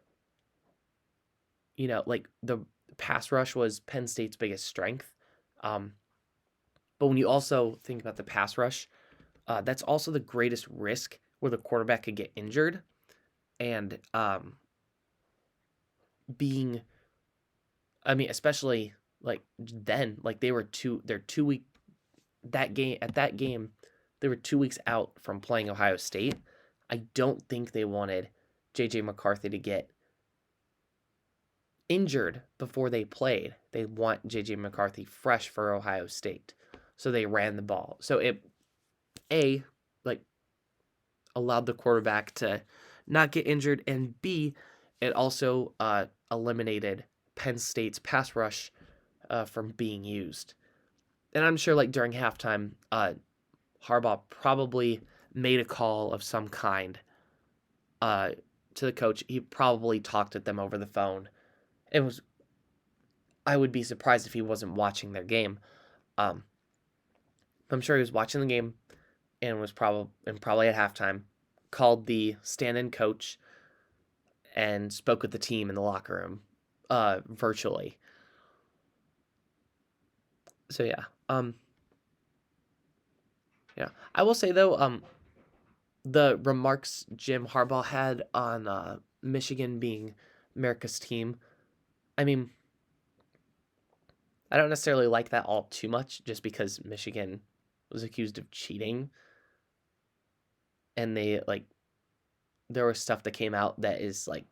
you know, like the pass rush was Penn State's biggest strength. But when you also think about the pass rush, that's also the greatest risk where the quarterback could get injured. And especially like then, like they're 2 week that game, they were 2 weeks out from playing Ohio State. I don't think they wanted JJ McCarthy to get injured before they played. They want JJ McCarthy fresh for Ohio State. So they ran the ball. So it allowed the quarterback to not get injured, and B, it also eliminated Penn State's pass rush from being used. And I'm sure, like, during halftime, Harbaugh probably made a call of some kind to the coach. He probably talked at them over the phone. It was I would be surprised if he wasn't watching their game. Um, I'm sure he was watching the game and was probably at halftime, called the stand-in coach and spoke with the team in the locker room, virtually. So yeah. I will say though, the remarks Jim Harbaugh had on Michigan being America's team, I mean, I don't necessarily like that all too much, just because Michigan was accused of cheating, and there was stuff that came out that is like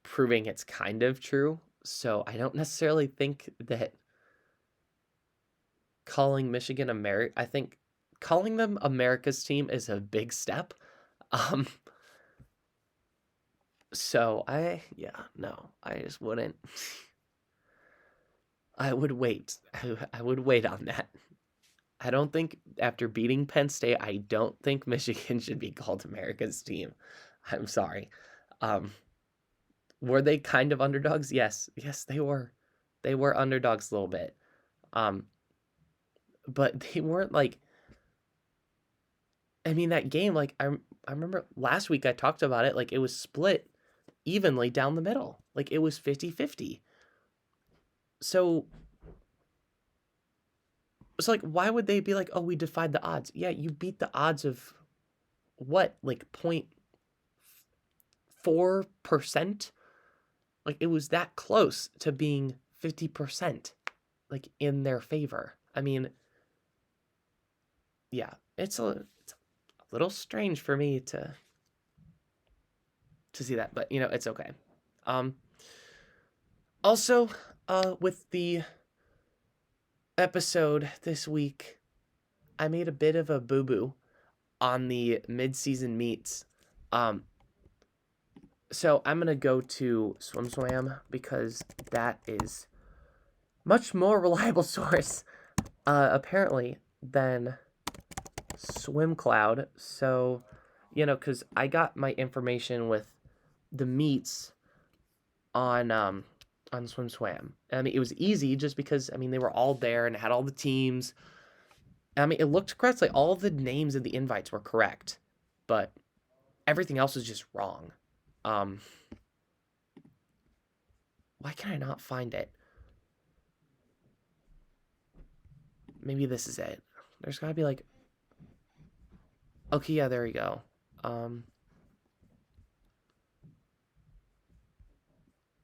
proving it's kind of true. So I don't necessarily think that calling Michigan I think calling them America's team is a big step. Um, so I just wouldn't. I would wait. I would wait on that. I don't think after beating Penn State, I don't think Michigan should be called America's team. I'm sorry. Um, were they kind of underdogs? Yes, they were. They were underdogs a little bit. Um, but they weren't like. I mean, that game, like I remember last week I talked about it. Like it was split evenly down the middle. Like it was 50-50. So it's like, why would they be like, oh, we defied the odds? Yeah, you beat the odds of what, like 0.4%? Like it was that close to being 50%, like in their favor. I mean, yeah, it's a little strange for me to see that, but it's okay. Um, Also, with the episode this week, I made a bit of a boo-boo on the mid-season meets. So I'm gonna go to SwimSwam because that is much more reliable source, apparently, than SwimCloud. So, because I got my information with the meets on SwimSwam. I mean, it was easy just because they were all there and it had all the teams. I mean, it looked correct. Like all the names of the invites were correct, but everything else was just wrong. Why can I not find it? Maybe this is it. There's gotta be like. Okay, yeah, there we go.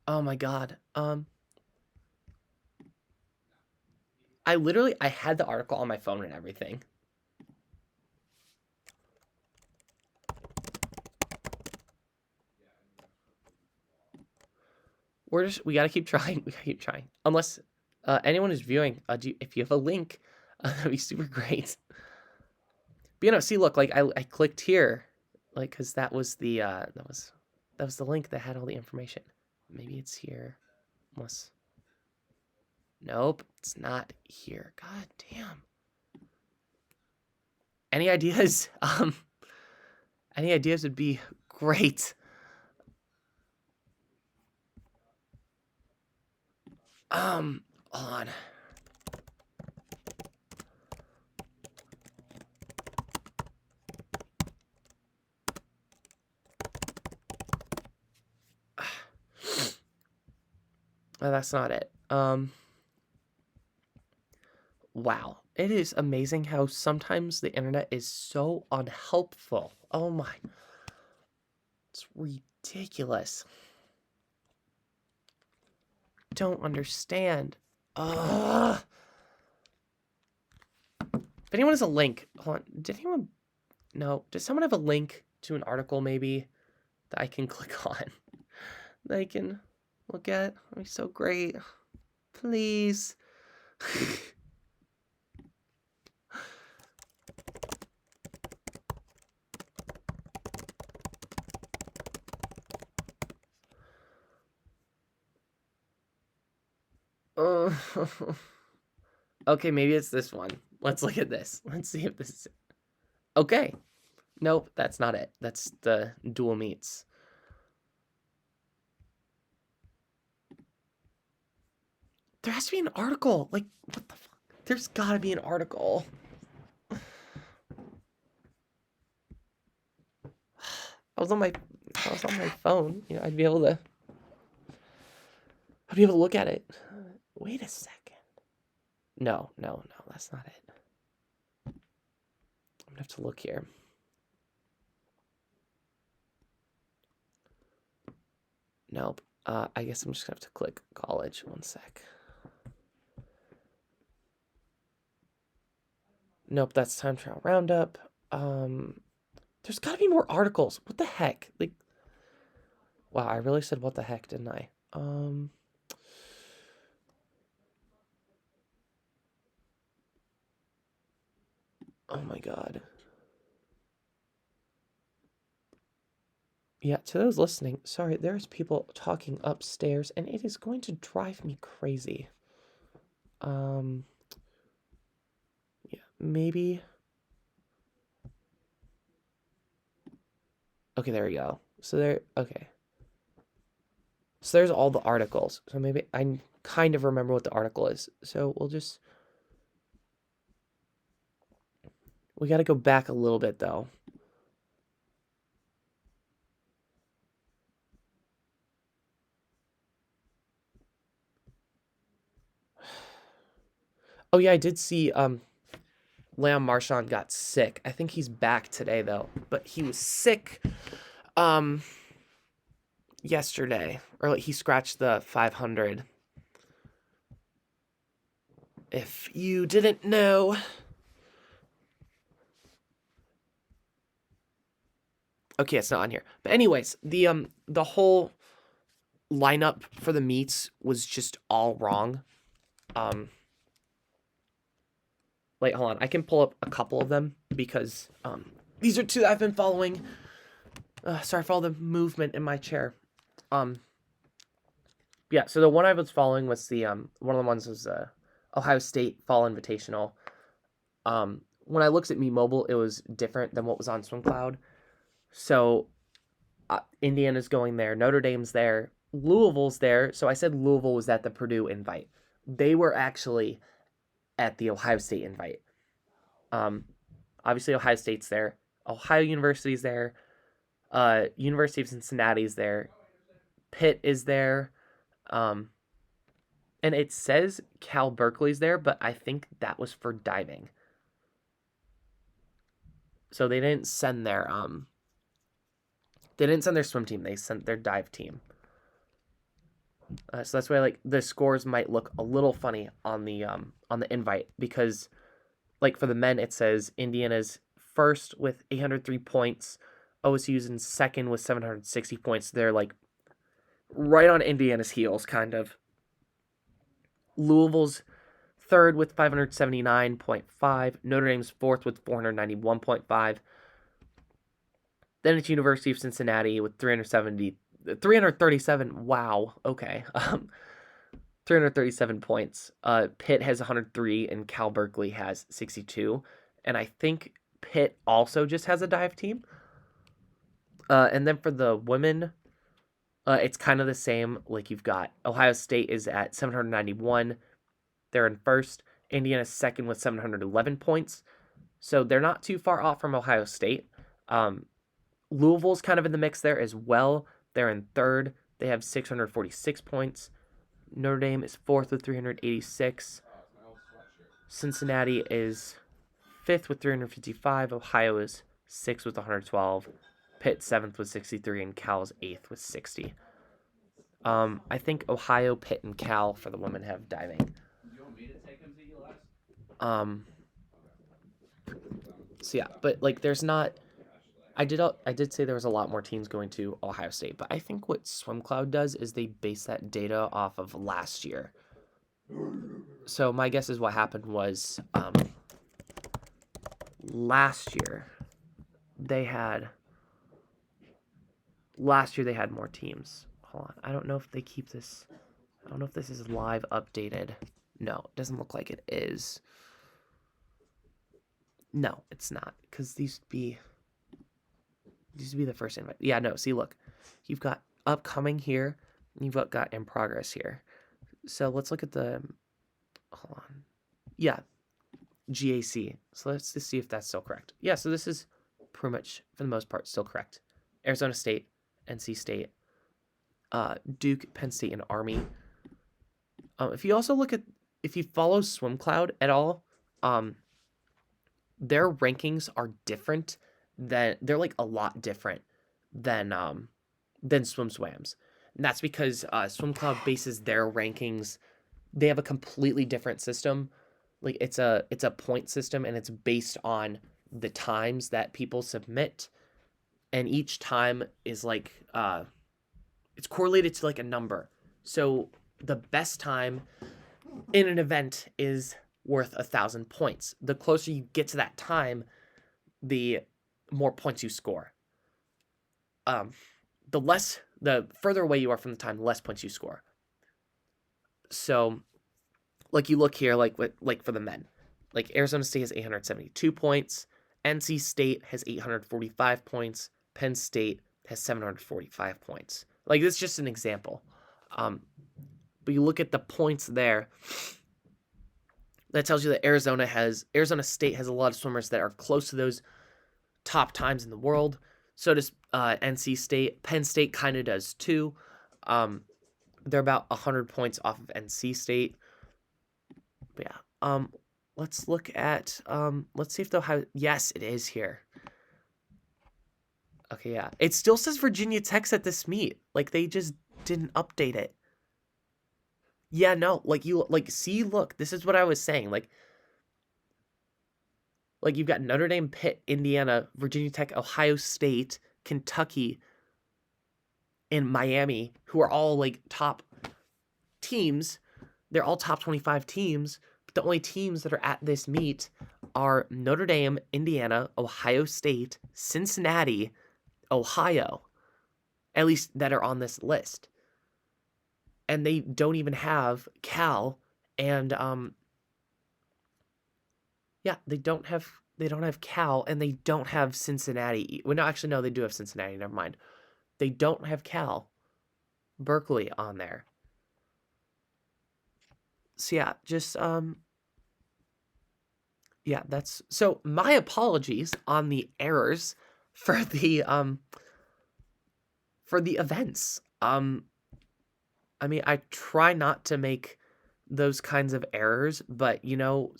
Oh my god. I had the article on my phone and everything. We gotta keep trying. We gotta keep trying. Unless anyone is viewing, if you have a link, that'd be super great. But see, look, like I clicked here, like because that was the link that had all the information. Maybe it's here. Unless, nope, it's not here. God damn. Any ideas? Any ideas would be great. Hold on. Oh, that's not it. Wow. It is amazing how sometimes the internet is so unhelpful. Oh my. It's ridiculous. Don't understand. Ugh. If anyone has a link, hold on. Did anyone? No. Does someone have a link to an article maybe that I can click on? That I can look at? That'd be so great. Please. Okay, maybe it's this one. Let's look at this. Let's see if this is it. Okay. Nope, that's not it. That's the dual meets. There has to be an article. Like, what the fuck? There's gotta be an article. I was on my phone. You know, I'd be able to look at it. Wait a second. No, that's not it. I'm gonna have to look here. Nope. I guess I'm just gonna have to click college. One sec. Nope, that's time trial roundup. There's gotta be more articles. What the heck? Like, wow, I really said what the heck, didn't I? Oh my god. Yeah, to those listening, sorry, there's people talking upstairs, and it is going to drive me crazy. Yeah, maybe. Okay, there we go. So there, okay. So there's all the articles. So maybe I kind of remember what the article is. So we'll just, we got to go back a little bit though. Oh yeah, I did see Leon Marchand got sick. I think he's back today though, but he was sick yesterday, or like he scratched the 500. If you didn't know. Okay, it's not on here. But anyways, the whole lineup for the meets was just all wrong. Wait, hold on. I can pull up a couple of them because these are two that I've been following. Sorry for all the movement in my chair. Yeah, so the one I was following was the one of the ones was Ohio State Fall Invitational. When I looked at Me Mobile, it was different than what was on SwimCloud. So Indiana's going there, Notre Dame's there, Louisville's there. So I said Louisville was at the Purdue invite. They were actually at the Ohio State invite. Obviously Ohio State's there, Ohio University's there, University of Cincinnati's there, Pitt is there, and it says Cal Berkeley's there, but I think that was for diving. So they didn't send their swim team, they sent their dive team. So that's why like the scores might look a little funny on the invite, because like for the men it says Indiana's first with 803 points, OSU's in second with 760 points. They're like right on Indiana's heels, kind of. Louisville's third with 579.5. Notre Dame's fourth with 491.5. Then it's University of Cincinnati with 337. Wow. Okay. 337 points. Pitt has 103 and Cal Berkeley has 62. And I think Pitt also just has a dive team. And then for the women, it's kind of the same. Like you've got Ohio State is at 791. They're in first. Indiana's second with 711 points. So they're not too far off from Ohio State. Louisville's kind of in the mix there as well. They're in third. They have 646 points. Notre Dame is fourth with 386. Cincinnati is fifth with 355. Ohio is sixth with 112. Pitt seventh with 63, and Cal's eighth with 60. I think Ohio, Pitt, and Cal for the women have diving. Do you want me to take them to you last? So yeah, but like there's not. I did say there was a lot more teams going to Ohio State, but I think what SwimCloud does is they base that data off of last year. So my guess is what happened was last year they had more teams. Hold on. I don't know if they keep this. I don't know if this is live updated. No, it doesn't look like it is. No, it's not, because these would be the first invite. Yeah, no, see, look. You've got upcoming here, and you've got in progress here. So let's look at the, hold on. Yeah, GAC. So let's just see if that's still correct. Yeah, so this is pretty much, for the most part, still correct. Arizona State, NC State, Duke, Penn State, and Army. If you also look at, if you follow SwimCloud at all, their rankings are different than, they're like a lot different than SwimSwam's. And that's because SwimCloud bases their rankings, they have a completely different system. Like it's a point system, and it's based on the times that people submit, and each time is like it's correlated to like a number. So the best time in an event is worth 1,000 points. The closer you get to that time, the more points you score. The further away you are from the time, the less points you score. So, like you look here, like for the men, like Arizona State has 872 points, NC State has 845 points, Penn State has 745 points. Like, this is just an example. But you look at the points there, that tells you that Arizona State has a lot of swimmers that are close to those top times in the world. So does NC State. Penn State kind of does too. They're about 100 points off of NC State. But yeah. Let's look at, let's see if they'll have, yes, it is here. Okay, yeah. It still says Virginia Tech's at this meet. Like, they just didn't update it. Yeah, no, like, see, look, this is what I was saying. Like, you've got Notre Dame, Pitt, Indiana, Virginia Tech, Ohio State, Kentucky, and Miami, who are all, like, top teams. They're all top 25 teams. But the only teams that are at this meet are Notre Dame, Indiana, Ohio State, Cincinnati, Ohio, at least that are on this list. And they don't even have Cal, and yeah, they don't have Cal, and they don't have Cincinnati. Well, no, actually, no, they do have Cincinnati. Never mind. They don't have Cal, Berkeley on there. So yeah, just yeah, that's, so my apologies on the errors for the events. I mean, I try not to make those kinds of errors, but you know,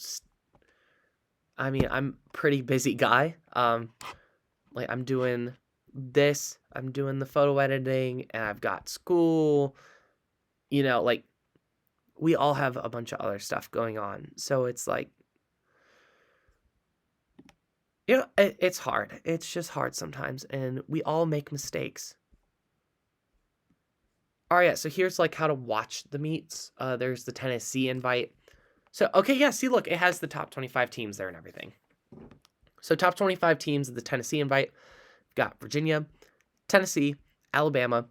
I mean, I'm a pretty busy guy. Like, I'm doing this, I'm doing the photo editing, and I've got school. You know, like, we all have a bunch of other stuff going on. So it's like, you know, it's hard. It's just hard sometimes, and we all make mistakes. All right, yeah, so here's like how to watch the meets. There's the Tennessee invite. So, okay, yeah, see, look, it has the top 25 teams there and everything. So, top 25 teams of the Tennessee invite. We've got Virginia, Tennessee, Alabama,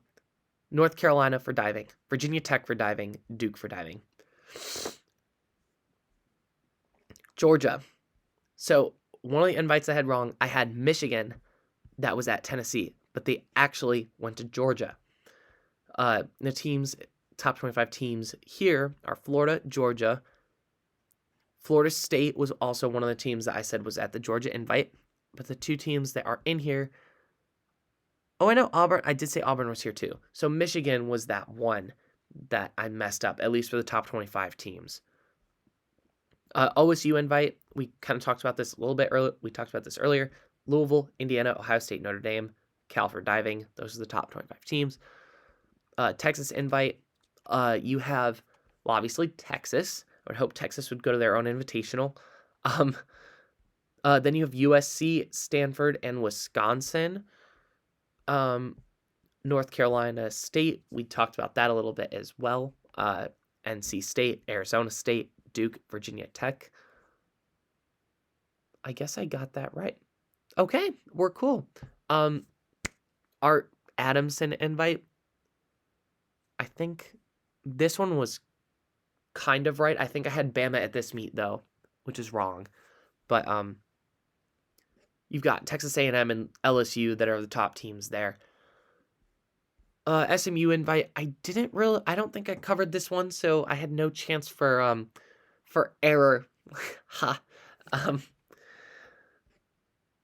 North Carolina for diving, Virginia Tech for diving, Duke for diving. Georgia. So, one of the invites I had wrong, I had Michigan that was at Tennessee, but they actually went to Georgia. The teams, top 25 teams here are Florida, Georgia. Florida State was also one of the teams that I said was at the Georgia invite, but the two teams that are in here, oh, I know Auburn, I did say Auburn was here too. So Michigan was that one that I messed up, at least for the top 25 teams. OSU invite, we kind of talked about this a little bit earlier. We talked about this earlier. Louisville, Indiana, Ohio State, Notre Dame, Cal for diving. Those are the top 25 teams. Texas invite, you have, well, obviously Texas. I would hope Texas would go to their own invitational. Then you have USC, Stanford, and Wisconsin. North Carolina State, we talked about that a little bit as well. NC State, Arizona State, Duke, Virginia Tech. I guess I got that right. Okay, we're cool. Art Adamson invite, I think this one was kind of right. I think I had Bama at this meet though, which is wrong. But you've got Texas A&M and LSU that are the top teams there. SMU invite. I don't think I covered this one, so I had no chance for error. Ha. Um,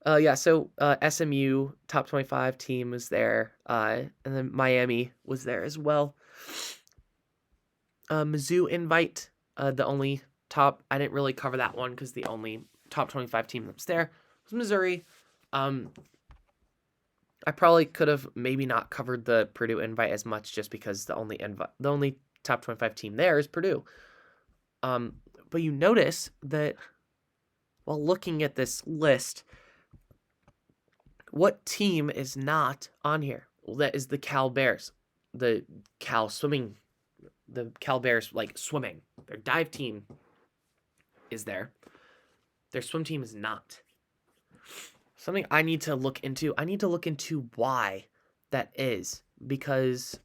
yeah, so SMU top 25 team was there, and then Miami was there as well. Mizzou invite, the only top, I didn't really cover that one because the only top 25 team that was there was Missouri. I probably could have maybe not covered the Purdue invite as much just because the only top 25 team there is Purdue. But you notice that while looking at this list, what team is not on here? Well, that is the Cal Bears, the Cal Bears like swimming. Their dive team is there. Their swim team is not. Something I need to look into. I need to look into why that is, because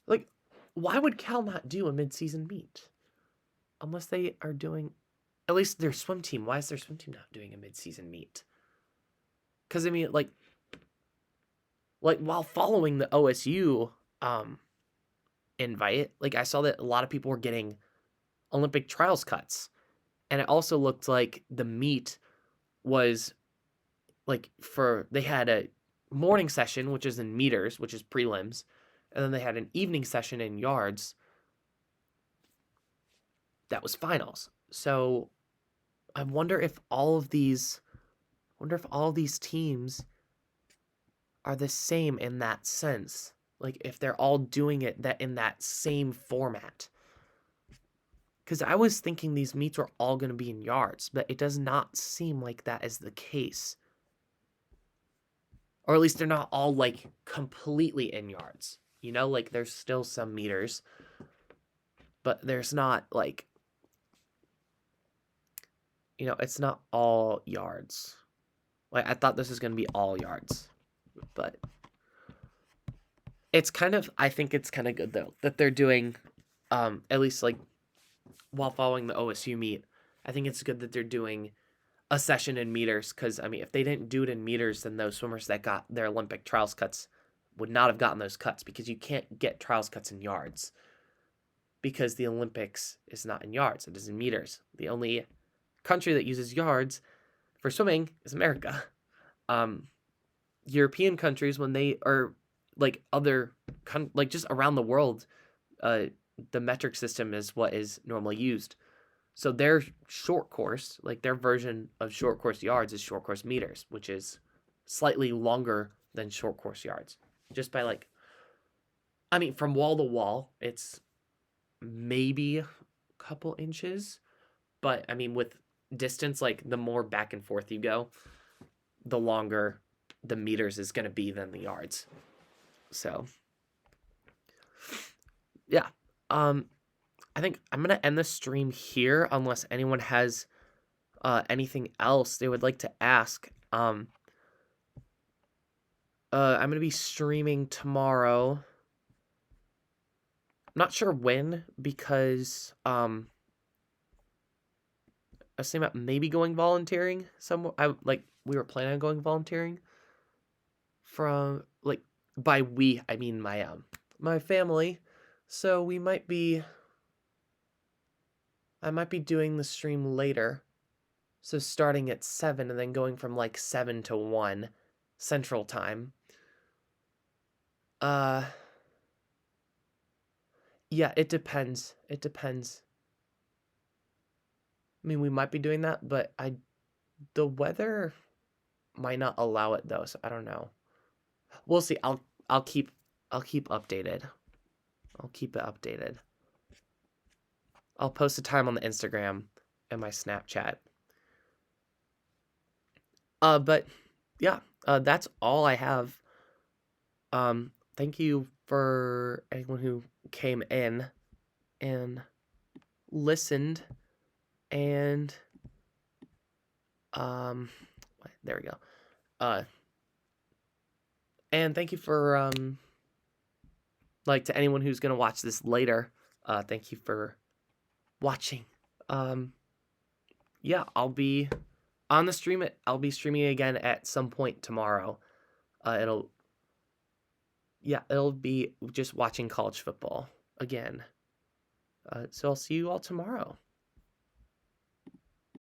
like, why would Cal not do a midseason meet unless they are doing at least their swim team? Why is their swim team not doing a midseason meet? Because I mean, like while following the OSU invite, like I saw that a lot of people were getting Olympic trials cuts, and it also looked like the meet was like they had a morning session, which is in meters, which is prelims, and then they had an evening session in yards. That was finals. So I wonder if all of these teams are the same in that sense. Like if they're all doing it in that same format. Because I was thinking these meets were all going to be in yards, but it does not seem like that is the case. Or at least they're not all like completely in yards. You know, like there's still some meters, but there's not like, you know, it's not all yards. Like I thought this was going to be all yards, but I think it's kind of good though that they're doing, at least like while following the OSU meet. I think it's good that they're doing a session in meters, because I mean, if they didn't do it in meters, then those swimmers that got their Olympic trials cuts would not have gotten those cuts, because you can't get trials cuts in yards because the Olympics is not in yards, it is in meters. The only country that uses yards for swimming is America. European countries, when they are like like just around the world, the metric system is what is normally used. So their short course, like their version of short course yards, is short course meters, which is slightly longer than short course yards. Just by like, I mean, from wall to wall, it's maybe a couple inches. But I mean, with distance, like the more back and forth you go, the longer the meters is going to be than the yards. So, yeah. I think I'm going to end the stream here unless anyone has anything else they would like to ask. I'm going to be streaming tomorrow. I'm not sure when, because I was thinking about maybe going volunteering somewhere. We were planning on going volunteering from, like, by we, I mean my family. So I might be doing the stream later. So starting at 7 and then going from like 7 to 1 Central Time. Yeah, it depends. It depends. I mean, we might be doing that, but the weather might not allow it though, so I don't know. We'll see. I'll keep updated. I'll keep it updated. I'll post a time on the Instagram and my Snapchat. But yeah, that's all I have. Thank you for anyone who came in and listened, and there we go. And thank you for like, to anyone who's gonna watch this later, thank you for watching. Yeah, I'll be on the stream. I'll be streaming again at some point tomorrow. It'll Yeah, it'll be just watching college football again. So I'll see you all tomorrow.